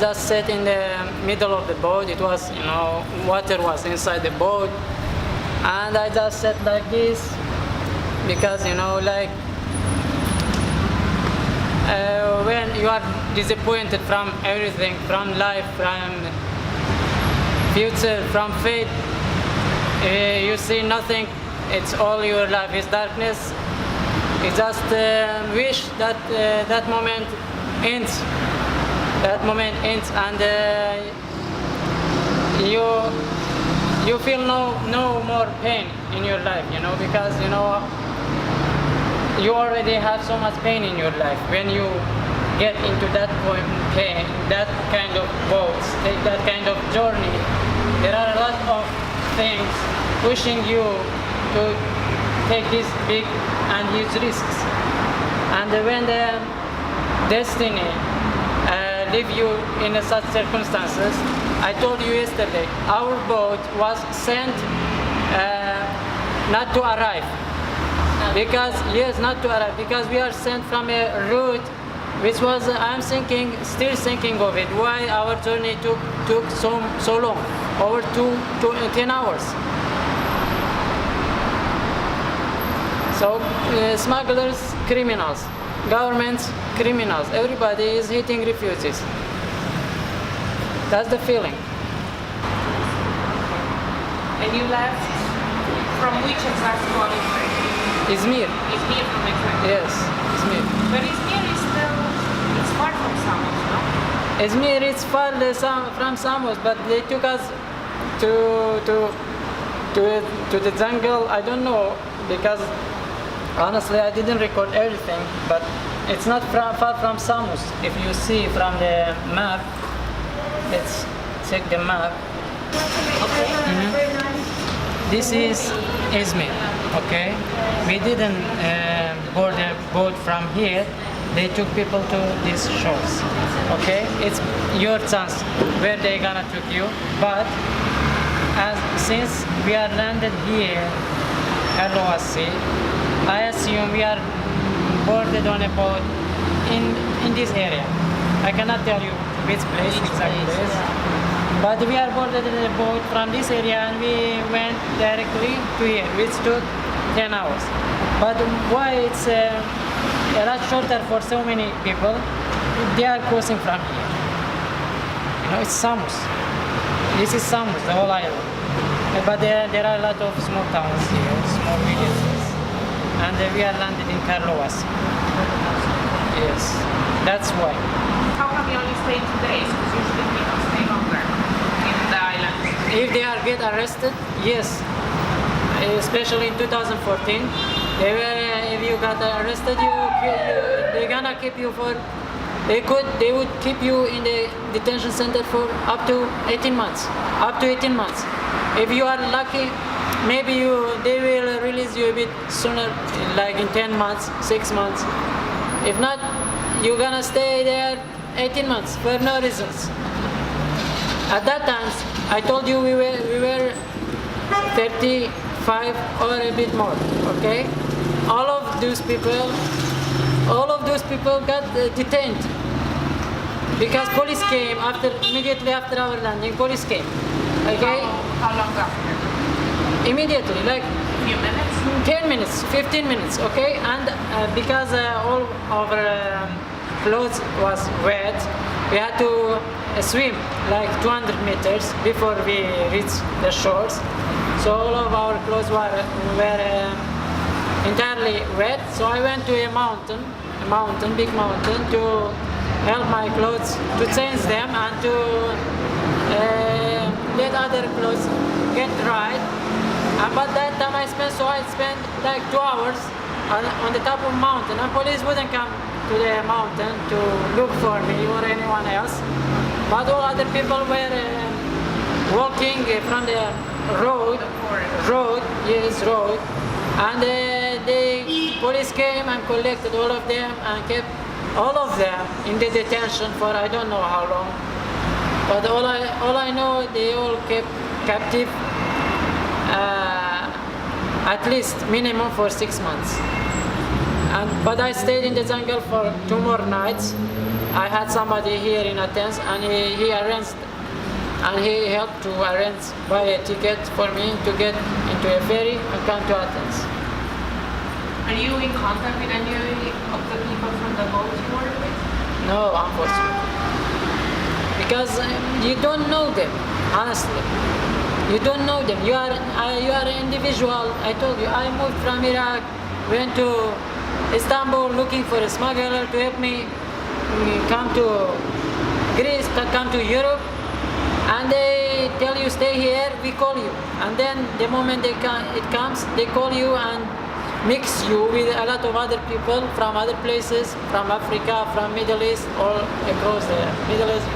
just sat in the middle of the boat. It was, water was inside the boat. And I just sat like this because, when you are disappointed from everything, from life, from future, from fate, you see nothing. It's all your life is darkness. You just wish that that moment ends. That moment ends, and you feel no more pain in your life, because you already have so much pain in your life. When you get into that point, pain, that kind of boats, take that kind of journey, there are a lot of things pushing you to take these big and huge risks. And when the destiny leave you in such circumstances, I told you yesterday, our boat was sent not to arrive. Not to arrive, because we are sent from a route which was, I'm still thinking of it, why our journey took so long, over 10 hours. So smugglers, criminals, governments, criminals, everybody is hitting refugees. That's the feeling. And you left from which exact country? Izmir. Izmir from exactly. Yes, Izmir. But Izmir is still, it's far from Samos, no? Izmir is far from Samos, but they took us to the jungle. I don't know, because honestly I didn't record everything, but it's not far from Samos. If you see from the map, let's check the map. Okay. This is Izmir, okay? We didn't board the boat from here. They took people to these shores, okay? It's your chance where they gonna take you. But since we are landed here, Raluca, I assume we are boarded on a boat in this area. I cannot tell you which place exactly. But we are boarded in a boat from this area, and we went directly to here, which took 10 hours. But why it's a lot shorter for so many people? They are crossing from here. It's Samos. This is Samos, the whole island. But there are a lot of small towns here, small villages. And we are landed in Carlos. Yes, that's why. How come you only stay 2 days? Because usually people stay longer in the island. If they are get arrested, yes. Especially in 2014, if you got arrested, they're gonna keep you for. They would keep you in the detention center for up to 18 months. Up to 18 months. If you are lucky, maybe they will release you a bit sooner, like in 10 months, 6 months. If not, you're gonna stay there 18 months for no reasons. At that time, I told you we were 35 or a bit more, okay? All of those people got detained because police came immediately after our landing. Police came, okay? How long after? Immediately, like A few minutes? 10 minutes, 15 minutes, okay? And because all our clothes was wet, we had to swim like 200 meters before we reached the shores. So all of our clothes were entirely wet. So I went to a big mountain, to help my clothes, to change them and to let other clothes get dried. But that time I spent like 2 hours on the top of a mountain, and police wouldn't come to the mountain to look for me or anyone else. But all other people were walking from the road, and the police came and collected all of them and kept all of them in the detention for I don't know how long. But all I know, they all kept captive at least minimum for 6 months. But I stayed in the jungle for 2 more nights, I had somebody here in Athens, and he arranged, and he helped to arrange, buy a ticket for me to get into a ferry and come to Athens. Are you in contact with any of the people from the boat you were with? No, unfortunately. Because you don't know them, honestly. You don't know them. You are an individual. I told you, I moved from Iraq, went to Istanbul looking for a smuggler to help me come to Greece, come to Europe. And they tell you, stay here, we call you. And then the moment it comes, they call you and mix you with a lot of other people from other places, from Africa, from Middle East, all across the Middle East,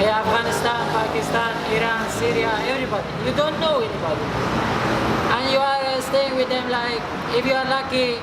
Afghanistan, Pakistan, Iran, Syria, everybody. You don't know anybody. And you are staying with them like, if you are lucky,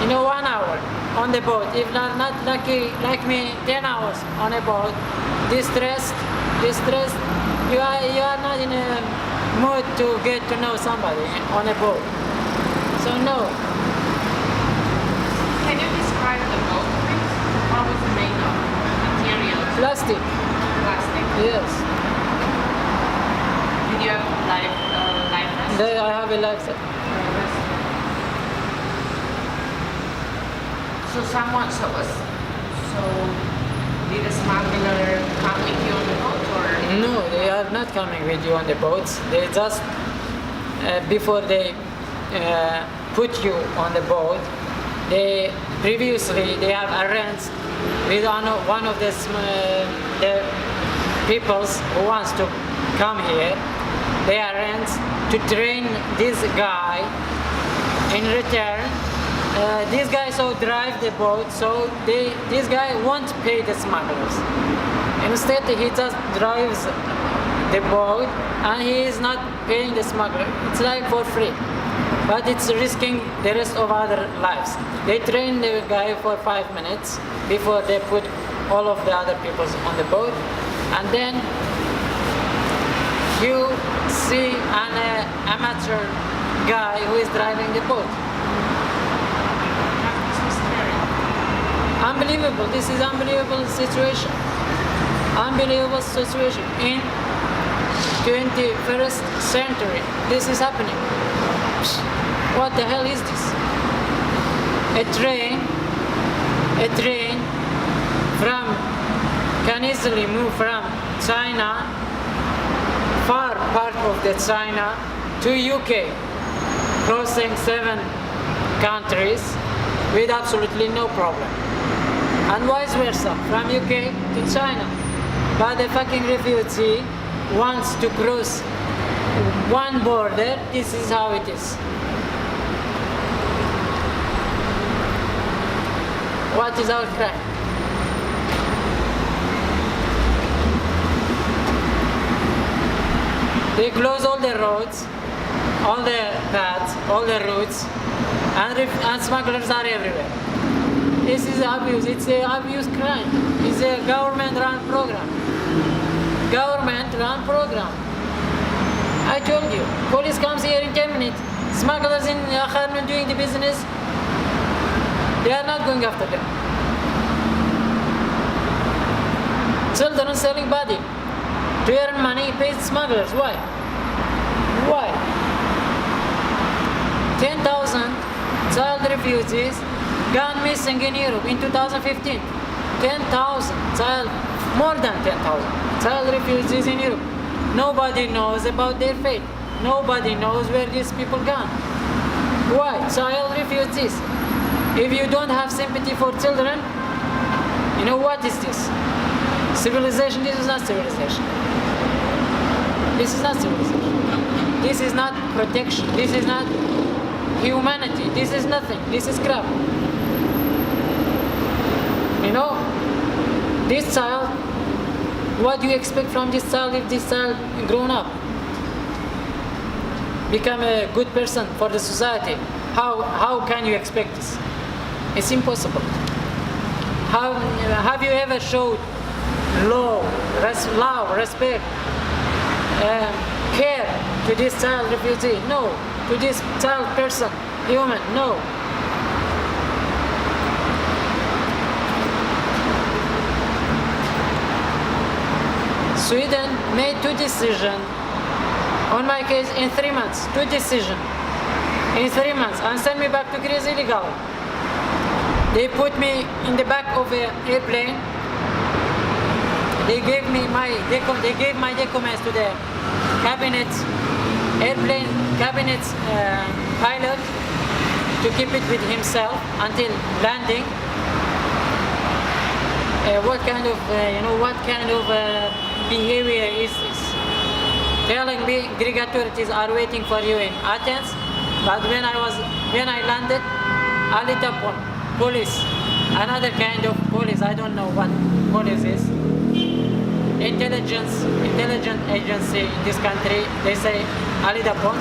1 hour on the boat. If you are not lucky, like me, 10 hours on a boat, distressed, you are not in a mood to get to know somebody on a boat. So no. Can you describe the boat, please? What was it made of? Materials? Plastic. Plastic? Yes. Did you have life vest? I have a life vest. So did a smuggler come with you on the boat, or? No, they are not coming with you on the boats. They just, before they put you on the boat, they have arranged with one of the peoples who wants to come here. They arranged to train this guy. In return, these guys drive the boat, so this guy won't pay the smugglers. Instead, he just drives the boat and he is not paying the smuggler. It's like for free, but it's risking the rest of other lives. They train the guy for 5 minutes before they put all of the other people on the boat, and then you see an amateur guy who is driving the boat. Unbelievable. This is unbelievable situation. Unbelievable situation. In 21st century, this is happening. What the hell is this? A train can easily move from China, far part of the China, to UK, crossing 7 countries with absolutely no problem. And vice versa, from UK to China. But the fucking refugee wants to cross one border. This is how it is. What is our crime? They close all the roads, all the paths, all the routes, and smugglers are everywhere. This is abuse. It's an abuse crime. It's a government-run program. Government-run program. I told you. Police comes here in 10 minutes. Smugglers in Aegean doing the business. They are not going after them. Children selling body. To earn money, pay smugglers. Why? Why? 10,000 child refugees gone missing in Europe in 2015. 10,000 child, more than 10,000 child refugees in Europe. Nobody knows about their fate. Nobody knows where these people gone. Why? Child refugees. If you don't have sympathy for children, what is this? Civilization? This is not civilization. This is not civilization. This is not protection. This is not humanity. This is nothing. This is crap. This child, what do you expect from this child if this child grown up? Become a good person for the society. How can you expect this? It's impossible. Have you ever showed love, respect, care to this child refugee? No. To this child person, human? No. Sweden made 2 decisions on my case in 3 months. 2 decisions in 3 months and sent me back to Greece illegally. They put me in the back of an airplane. They gave me they gave my documents to the cabinet airplane cabinet pilot to keep it with himself until landing. What kind of behavior is this? Telling me Greek authorities are waiting for you in Athens, but when I landed, Ali Tapon, police, another kind of police, I don't know what police is. Intelligent agency in this country, they say Ali Tapon.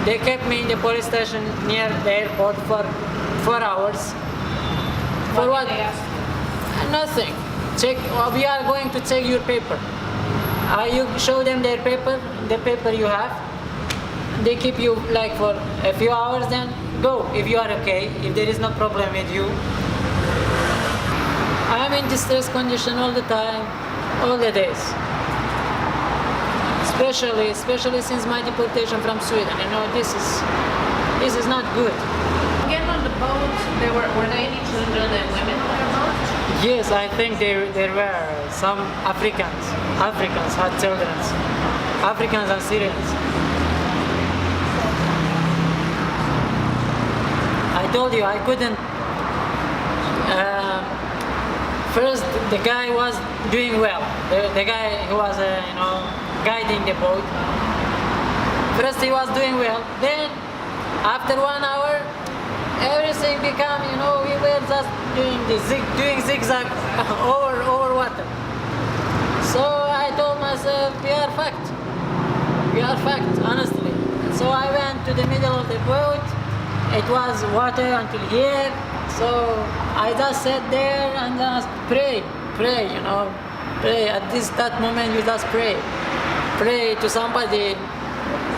They kept me in the police station near the airport for 4 hours. For what? Did they ask you? Nothing. We are going to check your paper. You show them their paper, the paper you have. They keep you like for a few hours, then go if you are okay, if there is no problem with you. I am in distress condition all the time, all the days. Especially since my deportation from Sweden. This is not good. Again, on the boat, were there any children and women on your boat? Yes, I think there were some Africans had children, Africans and Syrians. I told you I couldn't. First, the guy was doing well. The guy who was guiding the boat. First, he was doing well. Then, after 1 hour, everything became, we were just doing zigzag over water. So I told myself, we are fucked, honestly. So I went to the middle of the boat. It was water until here. So I just sat there and just pray. At that moment, you just pray to somebody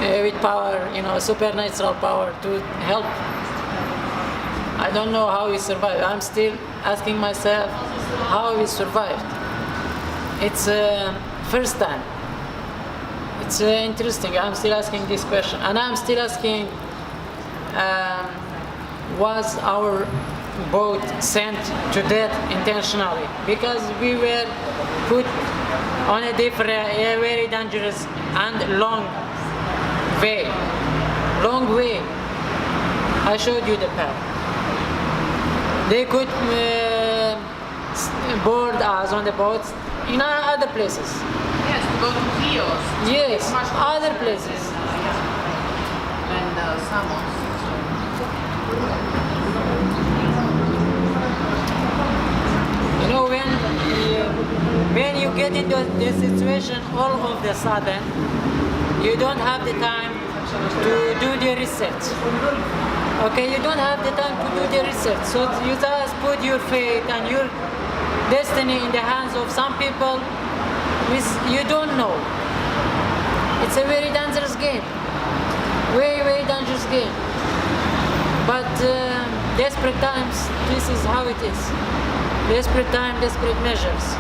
with power, supernatural power to help. I don't know how we survived. I'm still asking myself how we survived. It's first time. It's interesting. I'm still asking this question, and I'm still asking: was our boat sent to death intentionally? Because we were put on a very dangerous and long way. I showed you the path. They could board us on the boats in other places. Yes, to go to Chios. Yes, other places. And Samos. When you get into this situation, all of the sudden, you don't have the time to do the research. Okay, you don't have the time to do the research. So you just put your fate and your destiny in the hands of some people which you don't know. It's a very dangerous game. Very dangerous game. But desperate times, this is how it is. Desperate time, desperate measures.